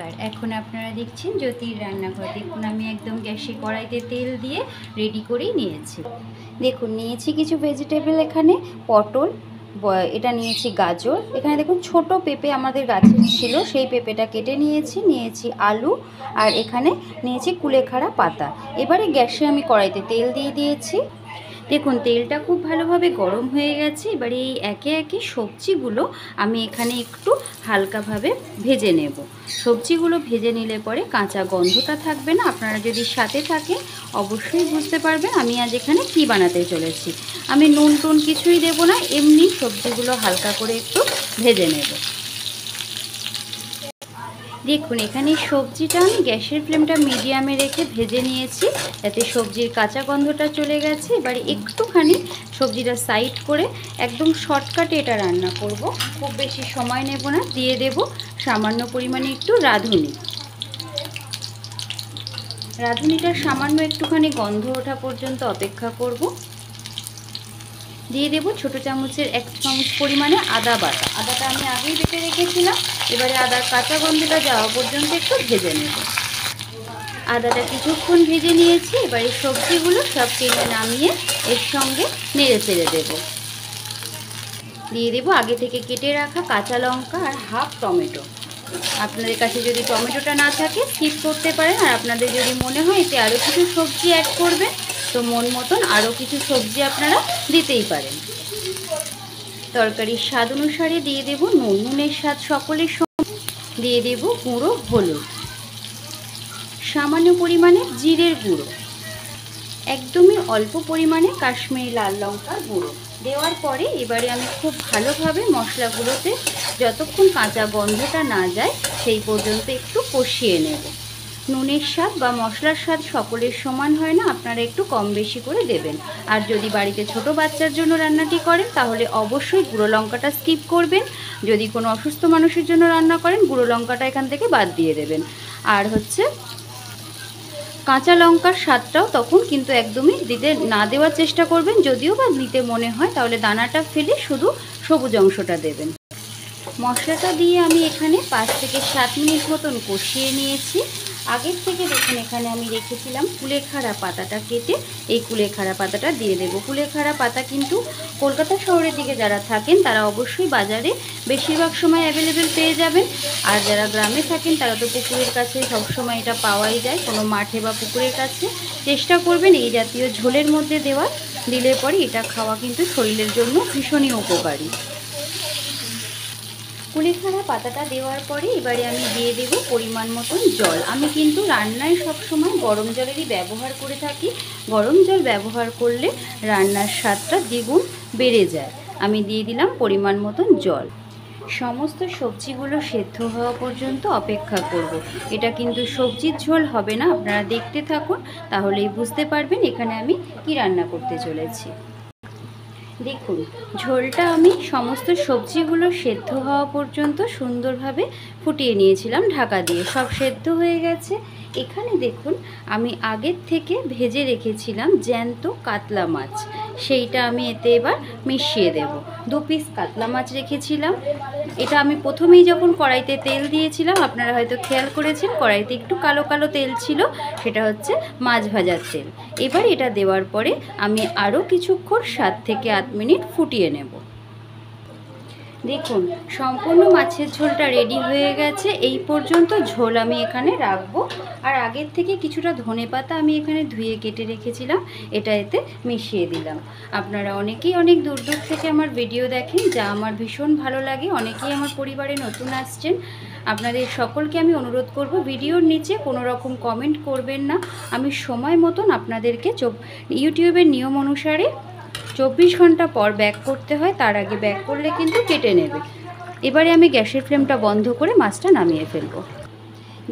নমস্কার। এখন আপনারা দেখছেন জ্যোতির রান্নাঘর। দেখুন আমি একদম গ্যাসে কড়াইতে তেল দিয়ে রেডি করেই নিয়েছি। দেখুন নিয়েছি কিছু ভেজিটেবল, এখানে পটল, এটা নিয়েছি গাজর, এখানে দেখুন ছোট পেঁপে আমাদের গাছে ছিল, সেই পেঁপেটা কেটে নিয়েছি আলু, আর এখানে নিয়েছি কুলেখাড়া পাতা। এবারে গ্যাসে আমি কড়াইতে তেল দিয়ে দিয়েছি। দেখুন তেলটা খুব ভালোভাবে গরম হয়ে গেছে। এবারে এই একে একে সবজিগুলো আমি এখানে একটু হালকাভাবে ভেজে নেব। সবজিগুলো ভেজে নিলে পরে কাঁচা গন্ধটা থাকবে না। আপনারা যদি সাথে থাকেন অবশ্যই বুঝতে পারবেন আমি আজ এখানে কী বানাতে চলেছি। আমি নুন টুন কিছুই দেব না, এমনি সবজিগুলো হালকা করে একটু ভেজে নেব। দেখুন এখানে সবজিটা আমি গ্যাসের ফ্লেমটা মিডিয়ামে রেখে ভেজে নিয়েছি, যাতে সবজির কাঁচা গন্ধটা চলে গেছে। এবারে একটুখানি সবজিটা সাইড করে একদম শর্টকাটে এটা রান্না করব, খুব বেশি সময় নেব না। দিয়ে দেব সামান্য পরিমাণে একটু রাঁধুনি। রাঁধুনিটা সামান্য একটুখানি গন্ধ ওঠা পর্যন্ত অপেক্ষা করব। দিয়ে দেব ছোটো চামচের 1 চামচ পরিমাণে আদা বাটা। আদাটা আমি আগেই বেটে রেখেছিলাম। এবারে আদার কাঁচা গন্ধটা যাওয়া পর্যন্ত একটু ভেজে নেব। আদাটা কিছুক্ষণ ভেজে নিয়েছি। এবারে সবজিগুলো সব টেনে নামিয়ে এর সঙ্গে নেড়ে চেড়ে দেবো। দিয়ে দেবো আগে থেকে কেটে রাখা কাঁচা লঙ্কা আর হাফ টমেটো। আপনাদের কাছে যদি টমেটোটা না থাকে স্কিপ করতে পারেন, আর আপনাদের যদি মনে হয় এতে আরও কিছু সবজি অ্যাড করবেন তো মন মতন আরও কিছু সবজি আপনারা দিতেই পারেন। তরকারির স্বাদ অনুসারে দিয়ে দেব নুন, নুনের স্বাদ সকলের সঙ্গে। দিয়ে দেব গুঁড়ো হলুদ, সামান্য পরিমাণে জিরের গুঁড়ো, একদমই অল্প পরিমাণে কাশ্মীরি লাল লঙ্কার গুঁড়ো দেওয়ার পরে এবারে আমি খুব ভালোভাবে মশলাগুলোতে যতক্ষণ কাঁচা গন্ধটা না যায় সেই পর্যন্ত একটু কষিয়ে নেব। নুনের স্বাদ বা মশলার স্বাদ সকলের সমান হয় না, আপনারা একটু কম বেশি করে দেবেন। আর যদি বাড়িতে ছোট বাচ্চার জন্য রান্নাটি করেন তাহলে অবশ্যই গুঁড়ো লঙ্কাটা স্কিপ করবেন। যদি কোনো অসুস্থ মানুষের জন্য রান্না করেন গুঁড়ো লঙ্কাটা এখান থেকে বাদ দিয়ে দেবেন। আর কাঁচা লঙ্কার স্বাদটাও তখন কিন্তু একদমই দিতে না দেওয়ার চেষ্টা করবেন। যদিও বা দিতে মনে হয় তাহলে দানাটা ফেলে শুধু সবুজ অংশটা দেবেন। মশলাটা দিয়ে আমি এখানে 5 থেকে 7 মিনিট মতন কষিয়ে নিয়েছি। আগের থেকে দেখুন এখানে আমি রেখেছিলাম কুলেখাড়া পাতাটা কেটে, এই কুলেখাড়া পাতাটা দিয়ে দেবো। কুলেখাড়া পাতা কিন্তু কলকাতা শহরের দিকে যারা থাকেন তারা অবশ্যই বাজারে বেশিরভাগ সময় অ্যাভেলেবেল পেয়ে যাবেন। আর যারা গ্রামে থাকেন তারা তো পুকুরের কাছে সবসময় এটা পাওয়াই যায়, কোনো মাঠে বা পুকুরের কাছে। চেষ্টা করবেন এই জাতীয় ঝোলের মধ্যে দিলে পরে এটা খাওয়া কিন্তু শরীরের জন্য ভীষণই উপকারী। কুলেখাড়া পাতাটা দেওয়ার পরে এবারে আমি দিয়ে দেব পরিমাণ মতন জল। আমি কিন্তু রান্নায় সবসময় গরম জলেরই ব্যবহার করে থাকি। গরম জল ব্যবহার করলে রান্নার স্বাদটা দ্বিগুণ বেড়ে যায়। আমি দিয়ে দিলাম পরিমাণ মতন জল। সমস্ত সবজিগুলো সেদ্ধ হওয়া পর্যন্ত অপেক্ষা করব। এটা কিন্তু সবজির ঝোল হবে না, আপনারা দেখতে থাকুন তাহলেই বুঝতে পারবেন এখানে আমি কি রান্না করতে চলেছি। দেখুন ঝোলটা আমি সমস্ত সবজিগুলো সেদ্ধ হওয়া পর্যন্ত সুন্দরভাবে ফুটিয়ে নিয়েছিলাম ঢাকা দিয়ে। সব সেদ্ধ হয়ে গেছে। এখানে দেখুন আমি আগের থেকে ভেজে রেখেছিলাম জ্যান্ত কাতলা মাছ, সেইটা আমি এতে এবার মিশিয়ে দেব। 2 পিস কাতলা মাছ রেখেছিলাম। এটা আমি প্রথমেই যখন কড়াইতে তেল দিয়েছিলাম আপনারা হয়তো খেয়াল করেছেন কড়াইতে একটু কালো কালো তেল ছিল, সেটা হচ্ছে মাছ ভাজার তেল। এবার এটা দেওয়ার পরে আমি আরও কিছুক্ষণ 7 থেকে 8 মিনিট ফুটিয়ে নেব। দেখুন সম্পূর্ণ মাছের ঝোলটা রেডি হয়ে গেছে। এই পর্যন্ত ঝোল আমি এখানে রাখবো। আর আগের থেকে কিছুটা ধনেপাতা আমি এখানে ধুয়ে কেটে রেখেছিলাম, এটা এতে মিশিয়ে দিলাম। আপনারা অনেকেই অনেক দূর দূর থেকে আমার ভিডিও দেখেন, যা আমার ভীষণ ভালো লাগে। অনেকেই আমার পরিবারে নতুন আসছেন। আপনাদের সকলকে আমি অনুরোধ করব ভিডিওর নিচে কোনো রকম কমেন্ট করবেন না। আমি সময় মতন আপনাদেরকে ইউটিউবের নিয়ম অনুসারে 24 ঘন্টা পর ব্যাক করতে হয়, তার আগে ব্যাক করলে কিন্তু কেটে নেবে। এবারে আমি গ্যাসের ফ্লেমটা বন্ধ করে মাছটা নামিয়ে ফেলবো।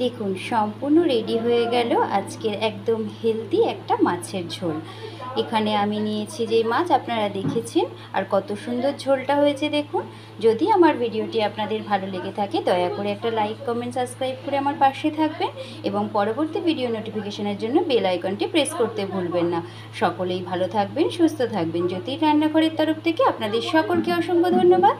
দেখুন সম্পূর্ণ রেডি হয়ে গেল আজকের একদম হেলদি একটা মাছের ঝোল। এখানে আমি নিয়েছি যে মাছ আপনারা দেখেছেন, আর কত সুন্দর ঝোলটা হয়েছে দেখুন। যদি আমার ভিডিওটি আপনাদের ভালো লেগে থাকে দয়া করে একটা লাইক কমেন্ট সাবস্ক্রাইব করে আমার পাশে থাকবেন, এবং পরবর্তী ভিডিও নোটিফিকেশনের জন্য বেল আইকনটি প্রেস করতে ভুলবেন না। সকলেই ভালো থাকবেন, সুস্থ থাকবেন। জ্যোতির রান্নাঘরের তরফ থেকে আপনাদের সকলকে অসংখ্য ধন্যবাদ।